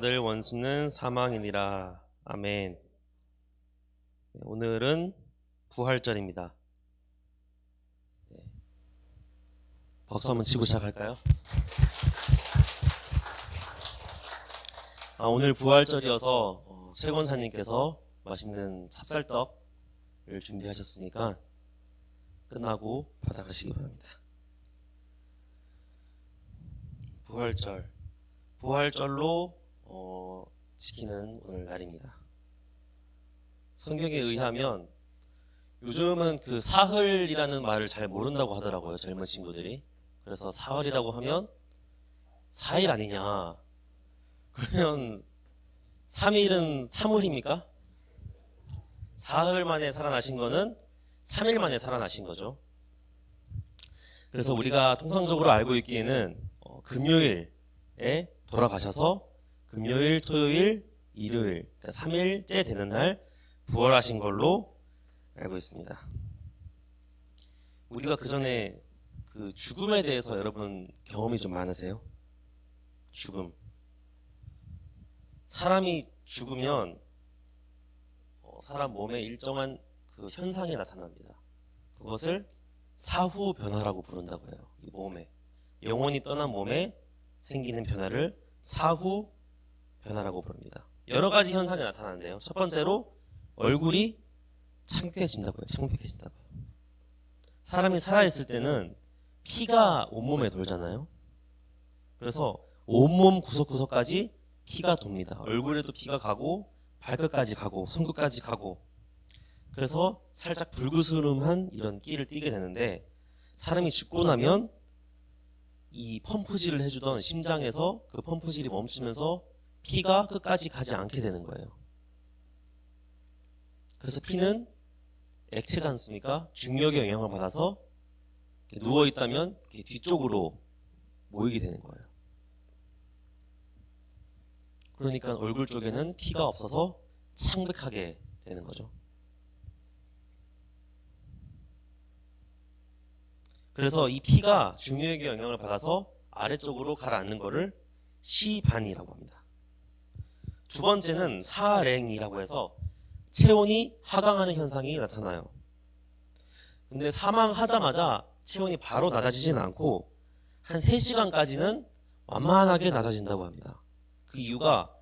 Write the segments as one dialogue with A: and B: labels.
A: 늘 원수는 사망이니라. 아멘. 오늘은 부활절입니다. 박수 한번 치고 시작할까요? 오늘 부활절이어서 최 권사님께서 맛있는 찹쌀떡을 준비하셨으니까 끝나고 받아가시기 바랍니다. 부활절로 지키는 오늘 날입니다. 성경에 의하면 요즘은 그 사흘이라는 말을 잘 모른다고 하더라고요, 젊은 친구들이. 그래서 사흘이라고 하면 4일 아니냐, 그러면 3일은 3월입니까? 사흘 만에 살아나신 거는 3일 만에 살아나신 거죠. 그래서 우리가 통상적으로 알고 있기에는 금요일에 돌아가셔서 금요일, 토요일, 일요일, 그러니까 3일째 되는 날 부활하신 걸로 알고 있습니다. 우리가 그 전에 그 죽음에 대해서 여러분 경험이 좀 많으세요? 죽음. 사람이 죽으면 사람 몸에 일정한 그 현상이 나타납니다. 그것을 사후 변화라고 부른다고 해요. 이 몸에, 영혼이 떠난 몸에 생기는 변화를 사후 변화라고 부릅니다. 여러 가지 현상이 나타나는데요. 첫 번째로 얼굴이 창백해진다고요. 창백해진다고요. 사람이 살아있을 때는 피가 온몸에 돌잖아요. 그래서 온몸 구석구석까지 피가 돕니다. 얼굴에도 피가 가고 발끝까지 가고 손끝까지 가고, 그래서 살짝 불그스름한 이런 끼를 띠게 되는데, 사람이 죽고 나면 이 펌프질을 해주던 심장에서 그 펌프질이 멈추면서 피가 끝까지 가지 않게 되는 거예요. 그래서 피는 액체지 않습니까? 중력의 영향을 받아서 누워있다면 뒤쪽으로 모이게 되는 거예요. 그러니까 얼굴 쪽에는 피가 없어서 창백하게 되는 거죠. 그래서 이 피가 중력의 영향을 받아서 아래쪽으로 가라앉는 거를 시반이라고 합니다. 두 번째는 사랭이라고 해서 체온이 하강하는 현상이 나타나요. 근데 사망하자마자 체온이 바로 낮아지진 않고 한 3시간까지는 완만하게 낮아진다고 합니다. 그 이유가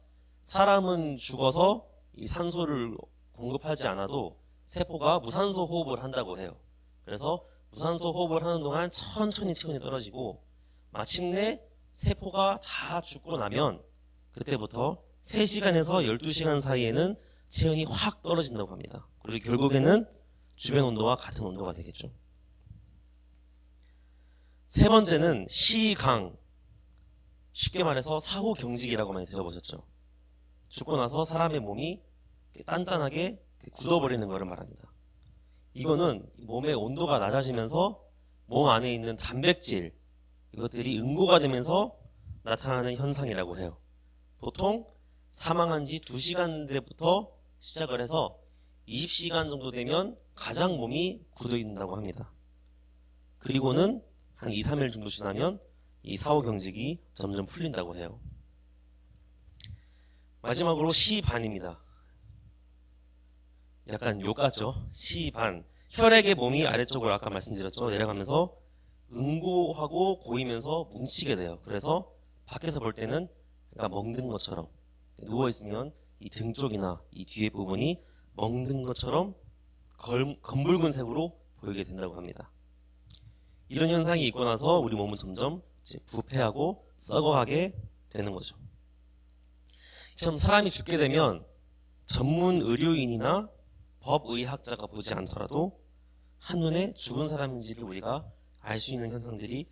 A: 사람은 죽어서 이 산소를 공급하지 않아도 세포가 무산소 호흡을 한다고 해요. 그래서 무산소 호흡을 하는 동안 천천히 체온이 떨어지고 마침내 세포가 다 죽고 나면 그때부터 3시간에서 12시간 사이에는 체온이 확 떨어진다고 합니다. 그리고 결국에는 주변 온도와 같은 온도가 되겠죠. 세 번째는 시강. 쉽게 말해서 사후경직이라고 많이 들어보셨죠? 죽고 나서 사람의 몸이 단단하게 굳어버리는 것을 말합니다. 이거는 몸의 온도가 낮아지면서 몸 안에 있는 단백질, 이것들이 응고가 되면서 나타나는 현상이라고 해요. 보통 사망한 지 2시간 내부터 시작을 해서 20시간 정도 되면 가장 몸이 굳어 있는다고 합니다. 그리고는 한 2, 3일 정도 지나면 이 사후경직이 점점 풀린다고 해요. 마지막으로 시반입니다. 약간 욕 같죠? 시반. 혈액의 몸이 아래쪽으로 아까 말씀드렸죠? 내려가면서 응고하고 고이면서 뭉치게 돼요. 그래서 밖에서 볼 때는 약간 멍든 것처럼, 누워있으면 이 등 쪽이나 이 뒤에 부분이 멍든 것처럼 검붉은 색으로 보이게 된다고 합니다. 이런 현상이 있고 나서 우리 몸은 점점 이제 부패하고 썩어가게 되는 거죠. 처럼 사람이 죽게 되면 전문 의료인이나 법의학자가 보지 않더라도 한눈에 죽은 사람인지를 우리가 알 수 있는 현상들이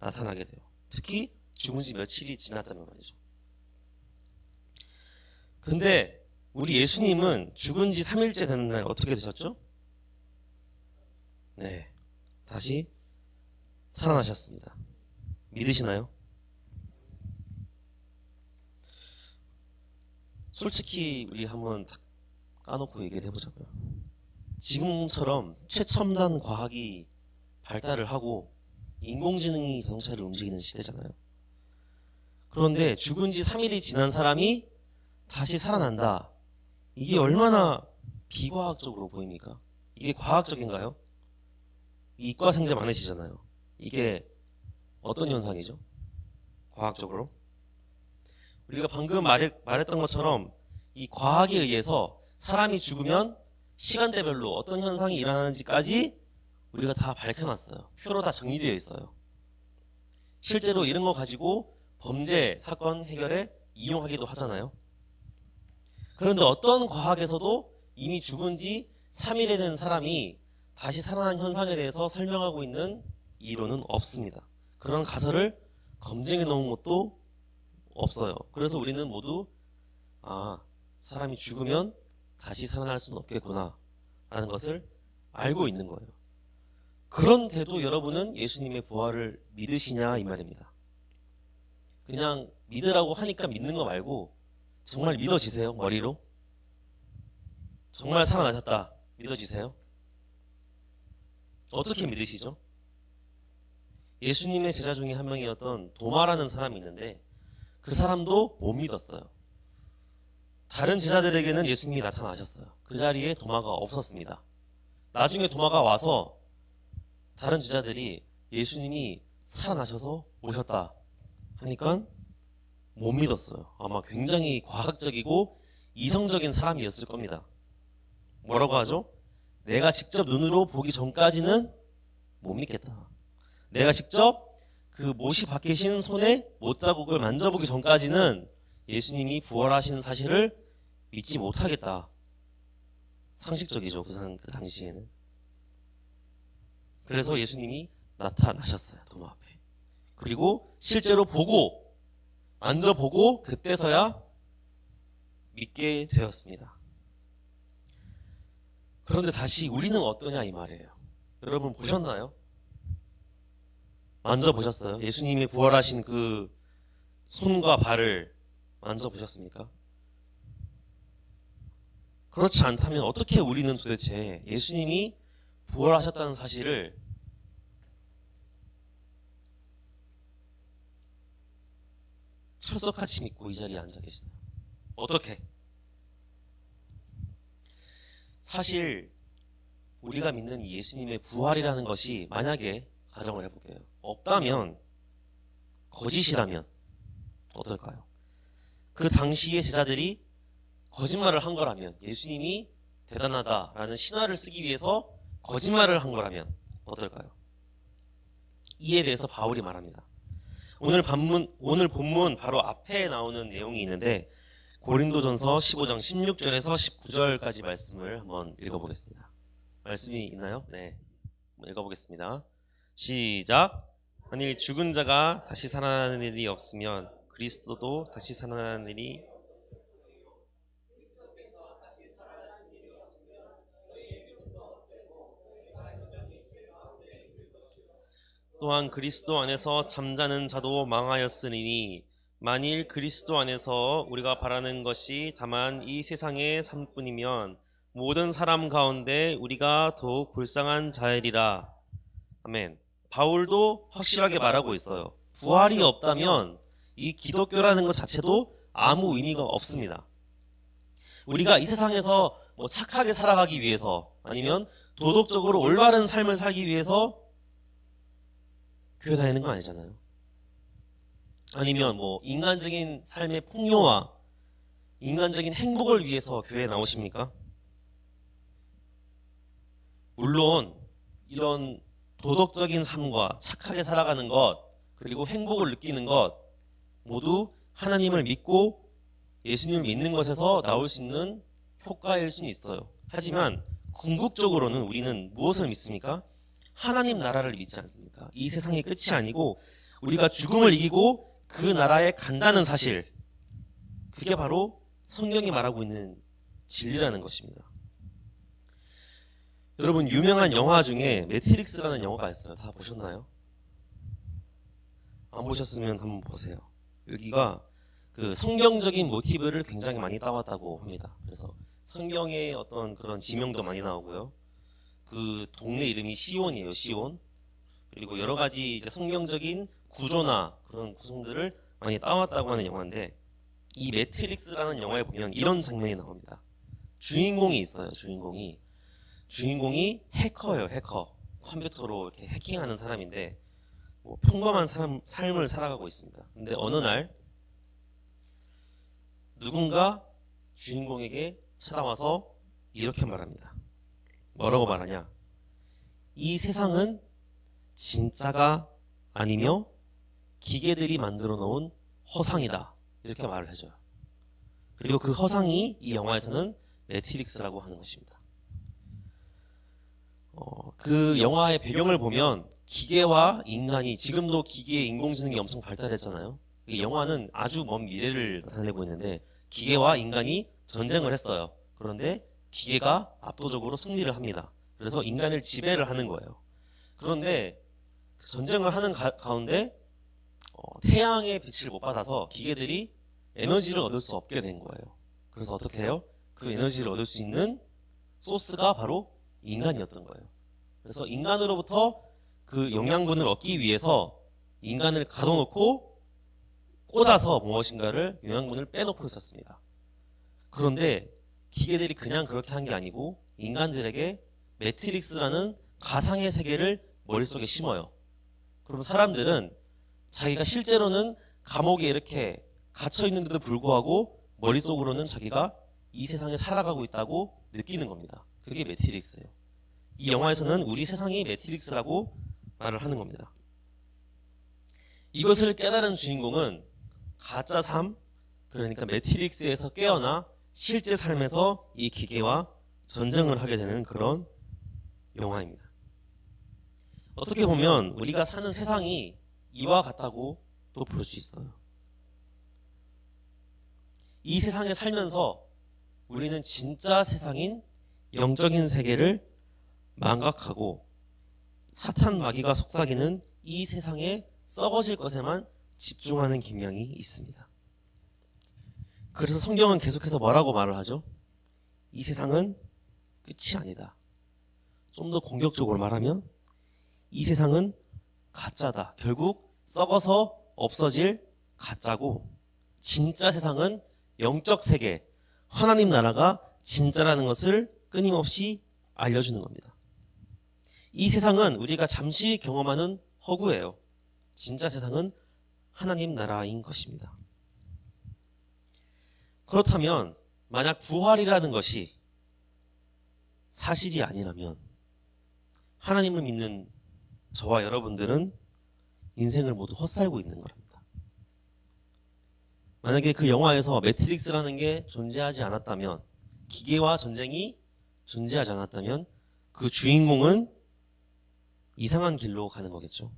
A: 나타나게 돼요. 특히 죽은 지 며칠이 지났다면 말이죠. 근데 우리 예수님은 죽은 지 3일째 되는 날 어떻게 되셨죠? 네, 다시 살아나셨습니다. 믿으시나요? 솔직히 우리 한번 까놓고 얘기를 해보자고요. 지금처럼 최첨단 과학이 발달을 하고 인공지능이 자동차를 움직이는 시대잖아요. 그런데 죽은 지 3일이 지난 사람이 다시 살아난다. 이게 얼마나 비과학적으로 보입니까? 이게 과학적인가요? 이과생들 많으시잖아요. 이게 어떤 현상이죠? 과학적으로? 우리가 방금 말했던 것처럼 이 과학에 의해서 사람이 죽으면 시간대별로 어떤 현상이 일어나는지까지 우리가 다 밝혀놨어요. 표로 다 정리되어 있어요. 실제로 이런 거 가지고 범죄 사건 해결에 이용하기도 하잖아요. 그런데 어떤 과학에서도 이미 죽은 지 3일에 된 사람이 다시 살아난 현상에 대해서 설명하고 있는 이론은 없습니다. 그런 가설을 검증해 놓은 것도 없어요. 그래서 우리는 모두 사람이 죽으면 다시 살아날 수는 없겠구나 라는 것을 알고 있는 거예요. 그런데도 여러분은 예수님의 부활을 믿으시냐 이 말입니다. 그냥 믿으라고 하니까 믿는 거 말고 정말 믿어지세요? 머리로? 정말 살아나셨다 믿어지세요? 어떻게 믿으시죠? 예수님의 제자 중에 한 명이었던 도마라는 사람이 있는데 그 사람도 못 믿었어요. 다른 제자들에게는 예수님이 나타나셨어요. 그 자리에 도마가 없었습니다. 나중에 도마가 와서 다른 제자들이 예수님이 살아나셔서 오셨다 하니까 못 믿었어요. 아마 굉장히 과학적이고 이성적인 사람이었을 겁니다. 뭐라고 하죠? 내가 직접 눈으로 보기 전까지는 못 믿겠다. 내가 직접 그 못이 박히신 손에 못자국을 만져보기 전까지는 예수님이 부활하신 사실을 믿지 못하겠다. 상식적이죠. 그 당시에는. 그래서 예수님이 나타나셨어요. 도마 앞에. 그리고 실제로 보고 만져보고 그때서야 믿게 되었습니다. 그런데 다시 우리는 어떠냐 이 말이에요. 여러분 보셨나요? 만져보셨어요? 예수님이 부활하신 그 손과 발을 만져보셨습니까? 그렇지 않다면 어떻게 우리는 도대체 예수님이 부활하셨다는 사실을 철석같이 믿고 이 자리에 앉아 계시나요? 어떻게? 사실 우리가 믿는 이 예수님의 부활이라는 것이 만약에 가정을 해볼게요. 없다면, 거짓이라면 어떨까요? 그 당시의 제자들이 거짓말을 한 거라면, 예수님이 대단하다라는 신화를 쓰기 위해서 거짓말을 한 거라면 어떨까요? 이에 대해서 바울이 말합니다. 오늘 본문 바로 앞에 나오는 내용이 있는데 고린도전서 15장 16절에서 19절까지 말씀을 한번 읽어보겠습니다. 말씀이 있나요? 네, 한번 읽어보겠습니다. 시작. 만일 죽은 자가 다시 살아나는 일이 없으면 그리스도도 다시 살아나는 일이 또한 그리스도 안에서 잠자는 자도 망하였으니 만일 그리스도 안에서 우리가 바라는 것이 다만 이 세상의 삶뿐이면 모든 사람 가운데 우리가 더욱 불쌍한 자이리라. 아멘. 바울도 확실하게 말하고 있어요. 부활이 없다면 이 기독교라는 것 자체도 아무 의미가 없습니다. 우리가 이 세상에서 착하게 살아가기 위해서 아니면 도덕적으로 올바른 삶을 살기 위해서 교회 다니는 거 아니잖아요. 아니면 인간적인 삶의 풍요와 인간적인 행복을 위해서 교회에 나오십니까? 물론 이런 도덕적인 삶과 착하게 살아가는 것 그리고 행복을 느끼는 것 모두 하나님을 믿고 예수님을 믿는 것에서 나올 수 있는 효과일 수는 있어요. 하지만 궁극적으로는 우리는 무엇을 믿습니까? 하나님 나라를 믿지 않습니까? 이 세상의 끝이 아니고 우리가 죽음을 이기고 그 나라에 간다는 사실, 그게 바로 성경이 말하고 있는 진리라는 것입니다. 여러분, 유명한 영화 중에 매트릭스라는 영화가 있어요. 다 보셨나요? 안 보셨으면 한번 보세요. 여기가 그 성경적인 모티브를 굉장히 많이 따왔다고 합니다. 그래서 성경의 어떤 그런 지명도 많이 나오고요. 그 동네 이름이 시온이에요. 시온. 그리고 여러 가지 이제 성경적인 구조나 그런 구성들을 많이 따왔다고 하는 영화인데, 이 매트릭스라는 영화에 보면 이런 장면이 나옵니다. 주인공이 있어요. 주인공이 해커예요. 해커. 컴퓨터로 이렇게 해킹하는 사람인데, 뭐 평범한 삶을 살아가고 있습니다. 근데 어느 날 누군가 주인공에게 찾아와서 이렇게 말합니다. 뭐라고 말하냐? 이 세상은 진짜가 아니며 기계들이 만들어 놓은 허상이다. 이렇게 말을 해줘요. 그리고 그 허상이 이 영화에서는 매트릭스라고 하는 것입니다. 그 영화의 배경을 보면 기계와 인간이, 지금도 기계의 인공지능이 엄청 발달했잖아요. 이 영화는 아주 먼 미래를 나타내고 있는데, 기계와 인간이 전쟁을 했어요. 그런데 기계가 압도적으로 승리를 합니다. 그래서 인간을 지배를 하는 거예요. 그런데 그 전쟁을 하는 가운데 태양의 빛을 못 받아서 기계들이 에너지를 얻을 수 없게 된 거예요. 그래서 어떻게 해요? 그 에너지를 얻을 수 있는 소스가 바로 인간이었던 거예요. 그래서 인간으로부터 그 영양분을 얻기 위해서 인간을 가둬놓고 꽂아서 무엇인가를 영양분을 빼놓고 있었습니다. 그런데 기계들이 그냥 그렇게 한 게 아니고 인간들에게 매트릭스라는 가상의 세계를 머릿속에 심어요. 그럼 사람들은 자기가 실제로는 감옥에 이렇게 갇혀 있는데도 불구하고 머릿속으로는 자기가 이 세상에 살아가고 있다고 느끼는 겁니다. 그게 매트릭스예요. 이 영화에서는 우리 세상이 매트릭스라고 말을 하는 겁니다. 이것을 깨달은 주인공은 가짜 삶, 그러니까 매트릭스에서 깨어나 실제 삶에서 이 기계와 전쟁을 하게 되는 그런 영화입니다. 어떻게 보면 우리가 사는 세상이 이와 같다고 또 볼 수 있어요. 이 세상에 살면서 우리는 진짜 세상인 영적인 세계를 망각하고 사탄 마귀가 속삭이는 이 세상에 썩어질 것에만 집중하는 경향이 있습니다. 그래서 성경은 계속해서 뭐라고 말을 하죠? 이 세상은 끝이 아니다. 좀 더 공격적으로 말하면 이 세상은 가짜다. 결국 썩어서 없어질 가짜고, 진짜 세상은 영적 세계, 하나님 나라가 진짜라는 것을 끊임없이 알려주는 겁니다. 이 세상은 우리가 잠시 경험하는 허구예요. 진짜 세상은 하나님 나라인 것입니다. 그렇다면 만약 부활이라는 것이 사실이 아니라면 하나님을 믿는 저와 여러분들은 인생을 모두 헛살고 있는 겁니다. 만약에 그 영화에서 매트릭스라는 게 존재하지 않았다면, 기계와 전쟁이 존재하지 않았다면 그 주인공은 이상한 길로 가는 거겠죠.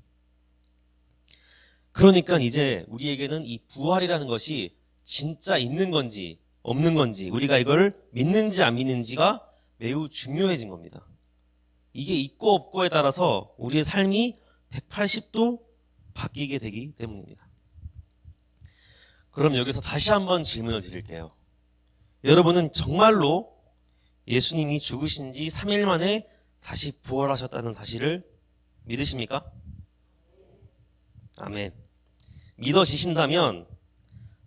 A: 그러니까 이제 우리에게는 이 부활이라는 것이 진짜 있는 건지 없는 건지, 우리가 이걸 믿는지 안 믿는지가 매우 중요해진 겁니다. 이게 있고 없고에 따라서 우리의 삶이 180도 바뀌게 되기 때문입니다. 그럼 여기서 다시 한번 질문을 드릴게요. 여러분은 정말로 예수님이 죽으신 지 3일 만에 다시 부활하셨다는 사실을 믿으십니까? 아멘. 믿어지신다면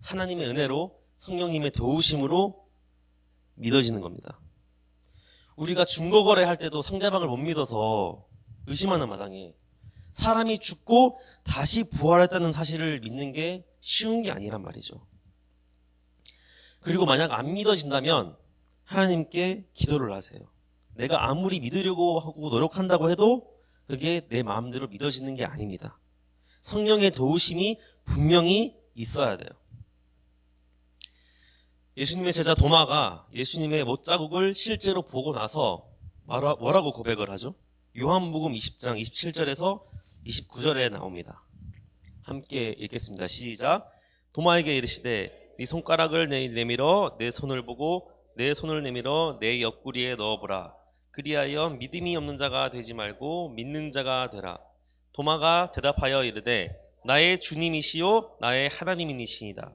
A: 하나님의 은혜로, 성령님의 도우심으로 믿어지는 겁니다. 우리가 중고거래 할 때도 상대방을 못 믿어서 의심하는 마당에 사람이 죽고 다시 부활했다는 사실을 믿는 게 쉬운 게 아니란 말이죠. 그리고 만약 안 믿어진다면 하나님께 기도를 하세요. 내가 아무리 믿으려고 하고 노력한다고 해도 그게 내 마음대로 믿어지는 게 아닙니다. 성령의 도우심이 분명히 있어야 돼요. 예수님의 제자 도마가 예수님의 못자국을 실제로 보고 나서 뭐라고 고백을 하죠? 요한복음 20장 27절에서 29절에 나옵니다. 함께 읽겠습니다. 시작. 도마에게 이르시되 네 손가락을 내밀어 내 손을 보고 내 손을 내밀어 내 옆구리에 넣어보라. 그리하여 믿음이 없는 자가 되지 말고 믿는 자가 되라. 도마가 대답하여 이르되 나의 주님이시요 나의 하나님이시니이다.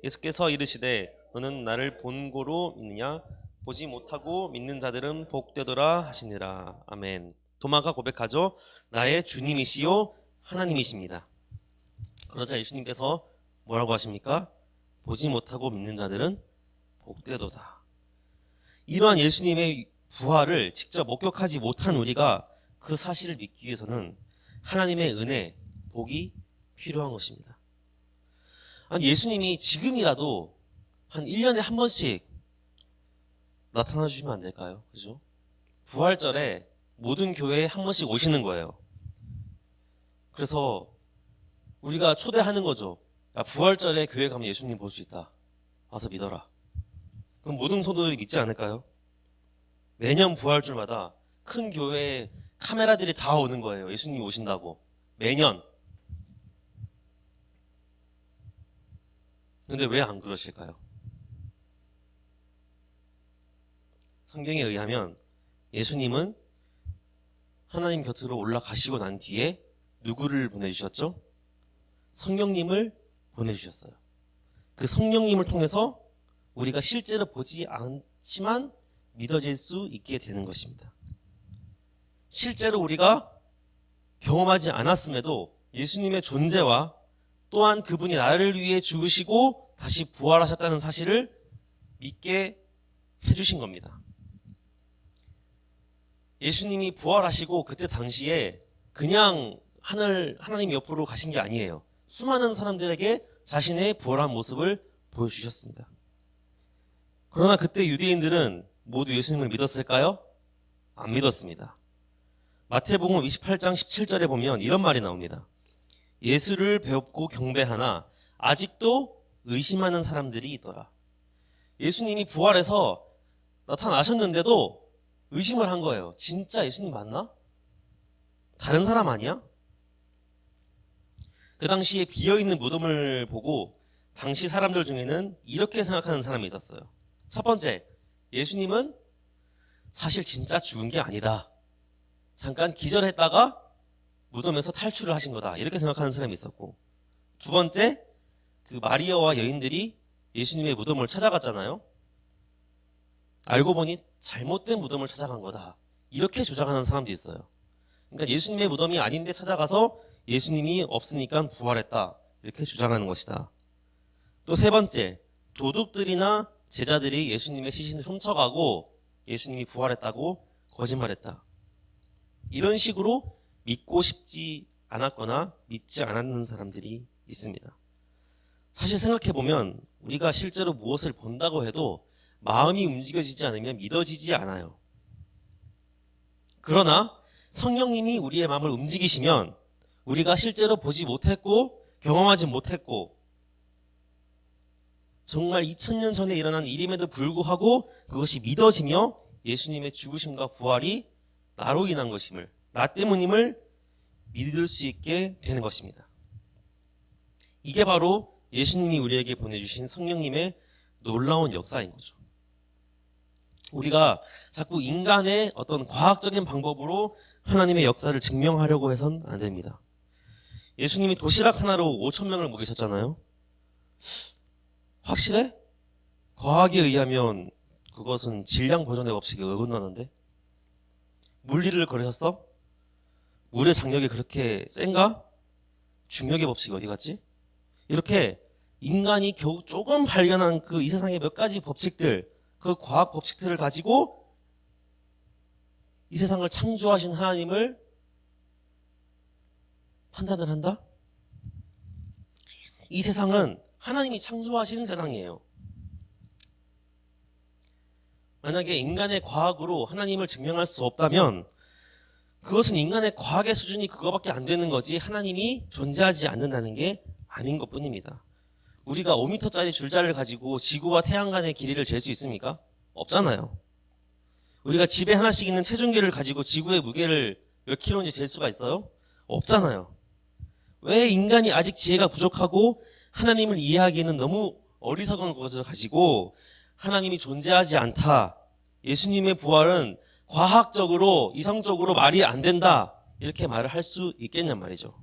A: 예수께서 이르시되 너는 나를 본고로 믿느냐? 보지 못하고 믿는 자들은 복되도다 하시니라. 아멘. 도마가 고백하죠. 나의 주님이시요 하나님이십니다. 그러자 예수님께서 뭐라고 하십니까? 보지 못하고 믿는 자들은 복되도다. 이러한 예수님의 부활을 직접 목격하지 못한 우리가 그 사실을 믿기 위해서는 하나님의 은혜, 복이 필요한 것입니다. 아니, 예수님이 지금이라도 한 1년에 한 번씩 나타나 주시면 안 될까요? 그죠? 부활절에 모든 교회에 한 번씩 오시는 거예요. 그래서 우리가 초대하는 거죠. 야, 부활절에 교회 가면 예수님 볼 수 있다. 와서 믿어라. 그럼 모든 성도들이 믿지 않을까요? 매년 부활절마다 큰 교회에 카메라들이 다 오는 거예요. 예수님 오신다고. 매년. 근데 왜 안 그러실까요? 성경에 의하면 예수님은 하나님 곁으로 올라가시고 난 뒤에 누구를 보내주셨죠? 성령님을 보내주셨어요. 그 성령님을 통해서 우리가 실제로 보지 않지만 믿어질 수 있게 되는 것입니다. 실제로 우리가 경험하지 않았음에도 예수님의 존재와 또한 그분이 나를 위해 죽으시고 다시 부활하셨다는 사실을 믿게 해주신 겁니다. 예수님이 부활하시고 그때 당시에 그냥 하나님 옆으로 가신 게 아니에요. 수많은 사람들에게 자신의 부활한 모습을 보여주셨습니다. 그러나 그때 유대인들은 모두 예수님을 믿었을까요? 안 믿었습니다. 마태복음 28장 17절에 보면 이런 말이 나옵니다. 예수를 배웁고 경배하나 아직도 의심하는 사람들이 있더라. 예수님이 부활해서 나타나셨는데도 의심을 한 거예요. 진짜 예수님 맞나? 다른 사람 아니야? 그 당시에 비어있는 무덤을 보고 당시 사람들 중에는 이렇게 생각하는 사람이 있었어요. 첫 번째, 예수님은 사실 진짜 죽은 게 아니다. 잠깐 기절했다가 무덤에서 탈출을 하신 거다. 이렇게 생각하는 사람이 있었고, 두 번째, 그 마리아와 여인들이 예수님의 무덤을 찾아갔잖아요. 알고 보니 잘못된 무덤을 찾아간 거다. 이렇게 주장하는 사람도 있어요. 그러니까 예수님의 무덤이 아닌데 찾아가서 예수님이 없으니까 부활했다. 이렇게 주장하는 것이다. 또 세 번째, 도둑들이나 제자들이 예수님의 시신을 훔쳐가고 예수님이 부활했다고 거짓말했다. 이런 식으로 믿고 싶지 않았거나 믿지 않았는 사람들이 있습니다. 사실 생각해보면 우리가 실제로 무엇을 본다고 해도 마음이 움직여지지 않으면 믿어지지 않아요. 그러나 성령님이 우리의 마음을 움직이시면 우리가 실제로 보지 못했고 경험하지 못했고 정말 2000년 전에 일어난 일임에도 불구하고 그것이 믿어지며 예수님의 죽으심과 부활이 나로 인한 것임을, 나 때문임을 믿을 수 있게 되는 것입니다. 이게 바로 예수님이 우리에게 보내주신 성령님의 놀라운 역사인 거죠. 우리가 자꾸 인간의 어떤 과학적인 방법으로 하나님의 역사를 증명하려고 해선 안 됩니다. 예수님이 도시락 하나로 5,000명을 먹이셨잖아요. 확실해? 과학에 의하면 그것은 질량 보존의 법칙에 어긋나는데? 물리를 걸으셨어? 물의 장력이 그렇게 센가? 중력의 법칙이 어디 갔지? 이렇게 인간이 겨우 조금 발견한 그 이 세상의 몇 가지 법칙들, 그 과학 법칙들을 가지고 이 세상을 창조하신 하나님을 판단을 한다? 이 세상은 하나님이 창조하신 세상이에요. 만약에 인간의 과학으로 하나님을 증명할 수 없다면 그것은 인간의 과학의 수준이 그거밖에 안 되는 거지 하나님이 존재하지 않는다는 게 아닌 것뿐입니다. 우리가 5m짜리 줄자를 가지고 지구와 태양 간의 길이를 잴 수 있습니까? 없잖아요. 우리가 집에 하나씩 있는 체중계를 가지고 지구의 무게를 몇 킬로인지 잴 수가 있어요? 없잖아요. 왜 인간이 아직 지혜가 부족하고 하나님을 이해하기에는 너무 어리석은 것을 가지고 하나님이 존재하지 않다, 예수님의 부활은 과학적으로 이성적으로 말이 안 된다, 이렇게 말을 할 수 있겠냔 말이죠.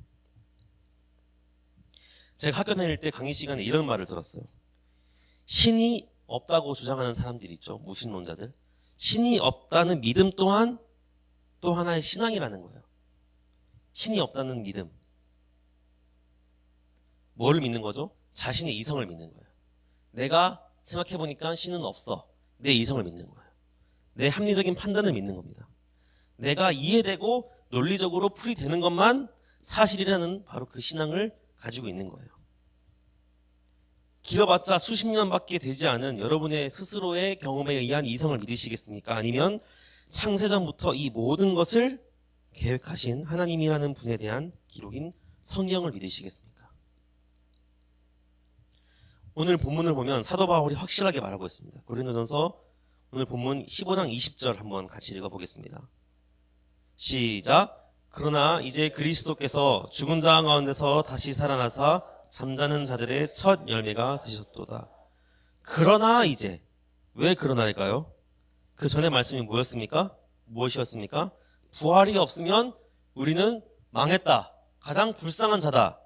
A: 제가 학교 다닐 때 강의 시간에 이런 말을 들었어요. 신이 없다고 주장하는 사람들이 있죠. 무신론자들. 신이 없다는 믿음 또한 또 하나의 신앙이라는 거예요. 신이 없다는 믿음. 뭐를 믿는 거죠? 자신의 이성을 믿는 거예요. 내가 생각해보니까 신은 없어. 내 이성을 믿는 거예요. 내 합리적인 판단을 믿는 겁니다. 내가 이해되고 논리적으로 풀이되는 것만 사실이라는 바로 그 신앙을 가지고 있는 거예요. 길어봤자 수십 년밖에 되지 않은 여러분의 스스로의 경험에 의한 이성을 믿으시겠습니까? 아니면 창세전부터 이 모든 것을 계획하신 하나님이라는 분에 대한 기록인 성경을 믿으시겠습니까? 오늘 본문을 보면 사도 바울이 확실하게 말하고 있습니다. 고린도전서 오늘 본문 15장 20절 한번 같이 읽어보겠습니다. 시작. 그러나 이제 그리스도께서 죽은 자 가운데서 다시 살아나사 잠자는 자들의 첫 열매가 되셨도다. 그러나 이제, 왜 그러나일까요? 그 전에 말씀이 뭐였습니까? 무엇이었습니까? 부활이 없으면 우리는 망했다. 가장 불쌍한 자다.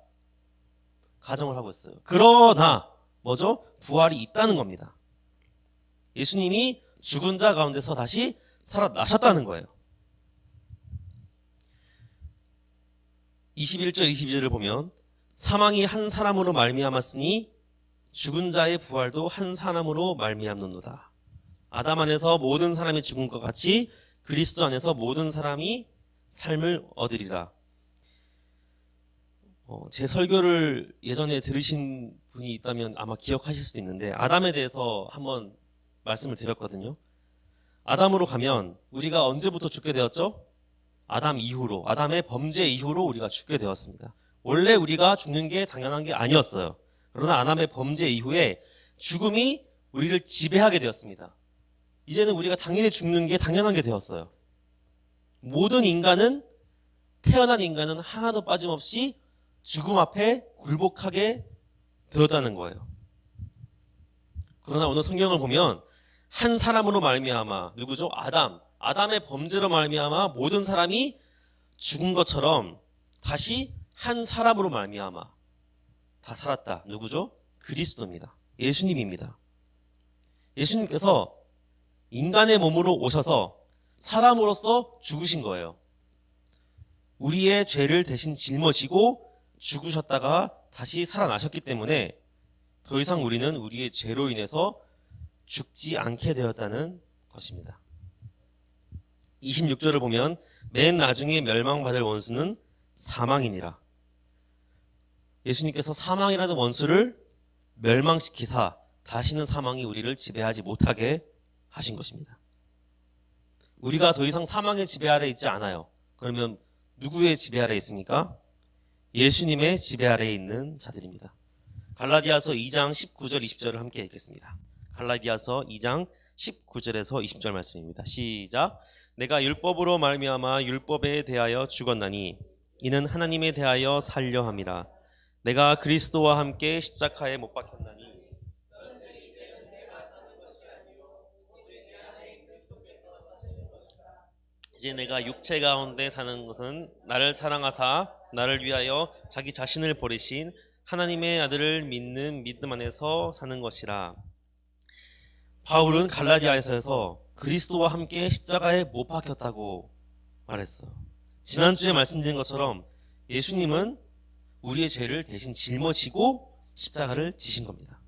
A: 가정을 하고 있어요. 그러나 뭐죠? 부활이 있다는 겁니다. 예수님이 죽은 자 가운데서 다시 살아나셨다는 거예요. 21절 22절을 보면 사망이 한 사람으로 말미암았으니 죽은 자의 부활도 한 사람으로 말미암는도다. 아담 안에서 모든 사람이 죽은 것 같이 그리스도 안에서 모든 사람이 삶을 얻으리라. 제 설교를 예전에 들으신 분이 있다면 아마 기억하실 수도 있는데 아담에 대해서 한번 말씀을 드렸거든요. 아담으로 가면 우리가 언제부터 죽게 되었죠? 아담 이후로, 아담의 범죄 이후로 우리가 죽게 되었습니다. 원래 우리가 죽는 게 당연한 게 아니었어요. 그러나 아담의 범죄 이후에 죽음이 우리를 지배하게 되었습니다. 이제는 우리가 당연히 죽는 게 당연한 게 되었어요. 모든 인간은, 태어난 인간은 하나도 빠짐없이 죽음 앞에 굴복하게 되었다는 거예요. 그러나 오늘 성경을 보면 한 사람으로 말미암아, 누구죠? 아담의 범죄로 말미암아 모든 사람이 죽은 것처럼 다시 한 사람으로 말미암아 다 살았다. 누구죠? 그리스도입니다. 예수님입니다. 예수님께서 인간의 몸으로 오셔서 사람으로서 죽으신 거예요. 우리의 죄를 대신 짊어지고 죽으셨다가 다시 살아나셨기 때문에 더 이상 우리는 우리의 죄로 인해서 죽지 않게 되었다는 것입니다. 26절을 보면 맨 나중에 멸망받을 원수는 사망이니라. 예수님께서 사망이라는 원수를 멸망시키사 다시는 사망이 우리를 지배하지 못하게 하신 것입니다. 우리가 더 이상 사망의 지배 아래 있지 않아요. 그러면 누구의 지배 아래 있습니까? 예수님의 지배 아래에 있는 자들입니다. 갈라디아서 2장 19절 20절을 함께 읽겠습니다. 갈라디아서 2장 19절에서 20절 말씀입니다. 시작. 내가 율법으로 말미암아 율법에 대하여 죽었나니 이는 하나님에 대하여 살려 함이라. 내가 그리스도와 함께 십자가에 못 박혔나니 이제 내가 육체 가운데 사는 것은 나를 사랑하사 나를 위하여 자기 자신을 버리신 하나님의 아들을 믿는 믿음 안에서 사는 것이라. 바울은 갈라디아에서 그리스도와 함께 십자가에 못 박혔다고 말했어요. 지난주에 말씀드린 것처럼 예수님은 우리의 죄를 대신 짊어지고 십자가를 지신 겁니다.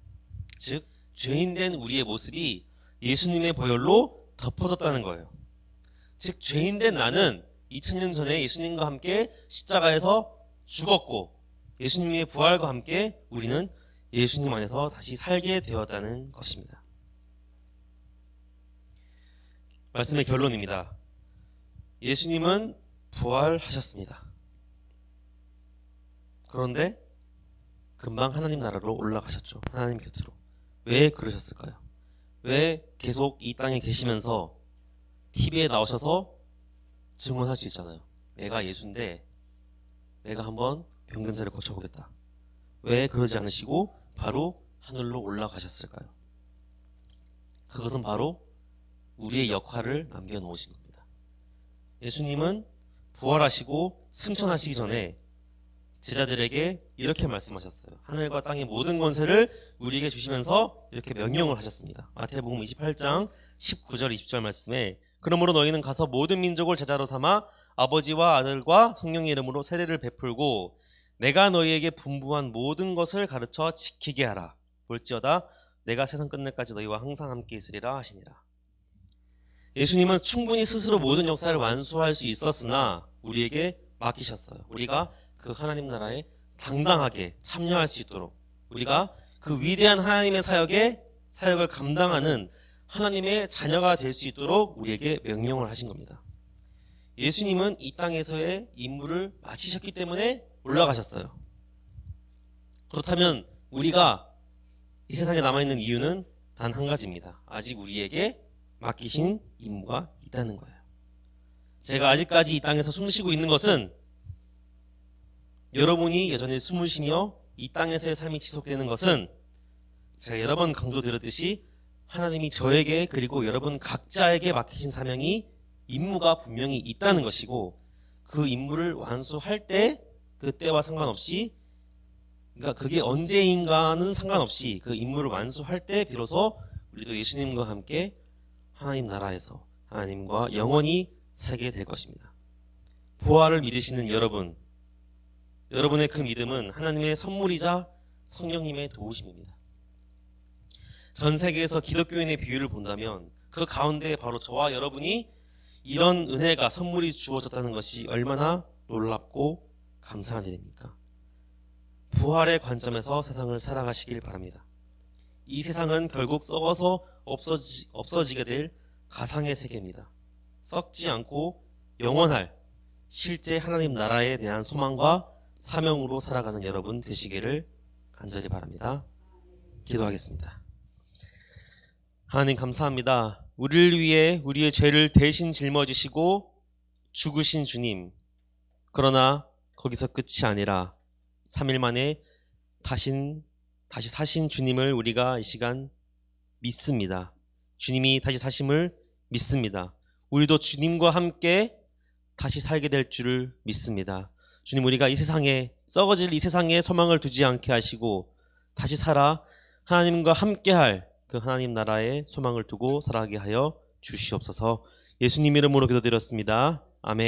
A: 즉 죄인된 우리의 모습이 예수님의 보혈로 덮어졌다는 거예요. 즉 죄인된 나는 2000년 전에 예수님과 함께 십자가에서 죽었고 예수님의 부활과 함께 우리는 예수님 안에서 다시 살게 되었다는 것입니다. 말씀의 결론입니다. 예수님은 부활하셨습니다. 그런데 금방 하나님 나라로 올라가셨죠. 하나님 곁으로. 왜 그러셨을까요? 왜 계속 이 땅에 계시면서 TV에 나오셔서 증언할 수 있잖아요. 내가 예수인데 내가 한번 병든자를 고쳐보겠다. 왜 그러지 않으시고 바로 하늘로 올라가셨을까요? 그것은 바로 우리의 역할을 남겨놓으신 겁니다. 예수님은 부활하시고 승천하시기 전에 제자들에게 이렇게 말씀하셨어요. 하늘과 땅의 모든 권세를 우리에게 주시면서 이렇게 명령을 하셨습니다. 마태복음 28장 19절 20절 말씀에 그러므로 너희는 가서 모든 민족을 제자로 삼아 아버지와 아들과 성령의 이름으로 세례를 베풀고 내가 너희에게 분부한 모든 것을 가르쳐 지키게 하라. 볼지어다 내가 세상 끝날까지 너희와 항상 함께 있으리라 하시니라. 예수님은 충분히 스스로 모든 역사를 완수할 수 있었으나 우리에게 맡기셨어요. 우리가 그 하나님 나라에 당당하게 참여할 수 있도록, 우리가 그 위대한 하나님의 사역을 감당하는 하나님의 자녀가 될 수 있도록 우리에게 명령을 하신 겁니다. 예수님은 이 땅에서의 임무를 마치셨기 때문에 올라가셨어요. 그렇다면 우리가 이 세상에 남아있는 이유는 단 한 가지입니다. 아직 우리에게 맡기신 임무가 있다는 거예요. 제가 아직까지 이 땅에서 숨쉬고 있는 것은 여러분이 여전히 숨을 쉬며 이 땅에서의 삶이 지속되는 것은 제가 여러 번 강조드렸듯이 하나님이 저에게 그리고 여러분 각자에게 맡기신 사명이 임무가 분명히 있다는 것이고, 그 임무를 완수할 때 그때와 상관없이, 그러니까 그게 언제인가는 상관없이 그 임무를 완수할 때 비로소 우리도 예수님과 함께 하나님 나라에서 하나님과 영원히 살게 될 것입니다. 부활을 믿으시는 여러분의 그 믿음은 하나님의 선물이자 성령님의 도우심입니다. 전 세계에서 기독교인의 비율을 본다면 그 가운데 바로 저와 여러분이 이런 은혜가, 선물이 주어졌다는 것이 얼마나 놀랍고 감사한 일입니까? 부활의 관점에서 세상을 살아가시길 바랍니다. 이 세상은 결국 썩어서 없어지게 될 가상의 세계입니다. 썩지 않고 영원할 실제 하나님 나라에 대한 소망과 사명으로 살아가는 여러분 되시기를 간절히 바랍니다. 기도하겠습니다. 하나님 감사합니다. 우리를 위해 우리의 죄를 대신 짊어지시고 죽으신 주님, 그러나 거기서 끝이 아니라 3일 만에 다시 사신 주님을 우리가 이 시간 믿습니다. 주님이 다시 사심을 믿습니다. 우리도 주님과 함께 다시 살게 될 줄을 믿습니다. 주님, 우리가 이 세상에 썩어질 이 세상에 소망을 두지 않게 하시고 다시 살아 하나님과 함께할 그 하나님 나라의 소망을 두고 살아가게 하여 주시옵소서. 예수님 이름으로 기도드렸습니다. 아멘.